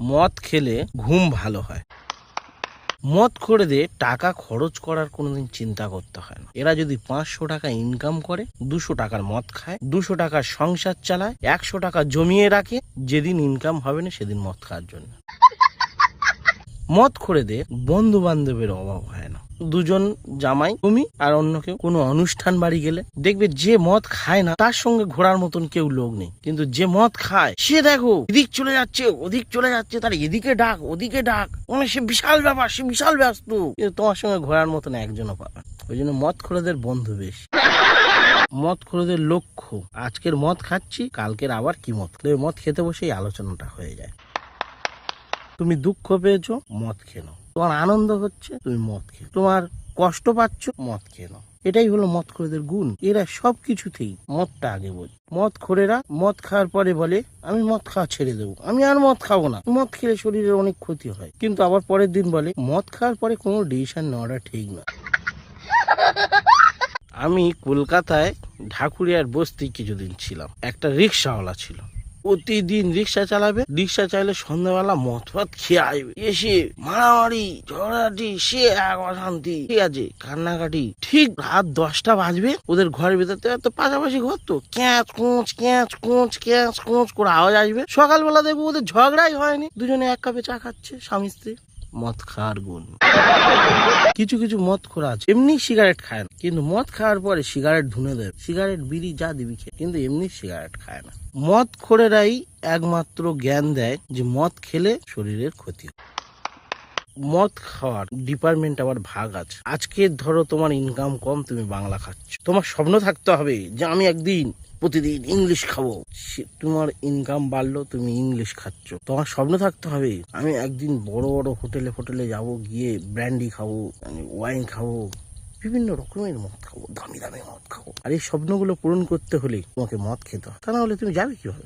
মদ খেলে ঘুম ভালো হয়। মদ খোরেদের টাকা খরচ করার কোনোদিন চিন্তা করতে হয় না। এরা যদি 500 টাকা ইনকাম করে, 200 টাকার মদ খায়, 200 টাকার সংসার চালায়, 100 টাকা জমিয়ে রাখে, যেদিন ইনকাম হবে না সেদিন মদ খাওয়ার জন্য। মদ খোরেদের বন্ধু বান্ধবের অভাব হয় না। দুজন জামাই, তুমি আর অন্য কেউ কোনো অনুষ্ঠান বাড়ি গেলে দেখবে যে মদ খায় না তার সঙ্গে ঘোরার মতন কেউ লোক নেই, কিন্তু যে মদ খায় সে দেখো এদিক চলে যাচ্ছে ওদিক চলে যাচ্ছে, তার এদিকে ডাক ওদিকে ডাক, মানে সে বিশাল ব্যাপার, সে বিশাল ব্যস্ত, কিন্তু তোমার সঙ্গে ঘোরার মতন একজনও পাবে। ওই জন্য মদ খোরেদের বন্ধু বেশি। মদ খোরেদের লক্ষ্য আজকের মদ খাচ্ছি, কালকের আবার কি মদ। মদ খেতে বসেই আলোচনাটা হয়ে যায়। তুমি দুঃখ পেয়েছো, মদ খেলো। তোমার আনন্দ হচ্ছে, তুমি মদ খেলো। তোমার কষ্ট পাচ্ছ, মদ খেলো। এটাই হলো মদ খোরেদের গুণ। এরা সবকিছুতেই মদটা আগে বোঝে। মদ খোরেরা মদ খাওয়ার পরে বলে আমি মদ খাওয়া ছেড়ে দেবো, আমি আর মদ খাবো না। মদ খেলে শরীরের অনেক ক্ষতি হয়, কিন্তু আবার পরের দিন বলে মদ খাওয়ার পরে কোনো ডিসিশন নেওয়াটা ঠিক না। আমি কলকাতায় ঢাকুরিয়ার বস্তি কিছুদিন ছিলাম। একটা রিক্সাওয়ালা ছিল, প্রতিদিন রিক্সা চালাবে, রিক্সা চাইলে সন্ধ্যাবেলা মদ ফাত খেয়ে আসবে, এসে মারামারি ঝগড়াটি, সে এক অশান্তি, ঠিক আছে কান্নাকাটি। ঠিক রাত 10টা বাজবে, ওদের ঘরের ভিতর থেকে তো পাশাপাশি ঘর তো, ক্যাঁচ কোঁচ ক্যাঁচ কোঁচ ক্যাঁচ কোঁচ করে আওয়াজ আসবে। সকালবেলা দেখবো ওদের ঝগড়াই হয়নি, দুজনে এক কাপে চা খাচ্ছে, স্বামী স্ত্রী। মদ খাওয়ার গুণ। কিছু কিছু মদ খোরা আছে এমনি সিগারেট খায় না, কিন্তু মদ খাওয়ার পরে সিগারেট ধুনে দেয়, সিগারেট বিড়ি যা দিবি খেয়ে, কিন্তু এমনি সিগারেট খায় না। মদ খোরেরাই একমাত্র জ্ঞান দেয় যে মদ খেলে শরীরের ক্ষতি। মদ খাওয়ার ডিপার্টমেন্ট আবার ভাগ আছে। আজকে ধরো তোমার ইনকাম কম, তুমি বাংলা খাচ্ছ, তোমার স্বপ্ন থাকতে হবে যে আমি একদিন প্রতিদিন ইংলিশ খাবো। তোমার ইনকাম বাড়লো, তুমি ইংলিশ খাচ্ছ। তোমার স্বপ্ন থাকতে হবে আমি একদিন বড় বড় হোটেলে যাব, গিয়ে ব্র্যান্ডি খাবো, ওয়াইন খাবো, বিভিন্ন রকমের মদ খাবো, দামি দামি মদ খাবো। আর এই স্বপ্নগুলো পূরণ করতে হলে তোমাকে মদ খেতে হয়, তা না হলে তুমি যাবে কিভাবে?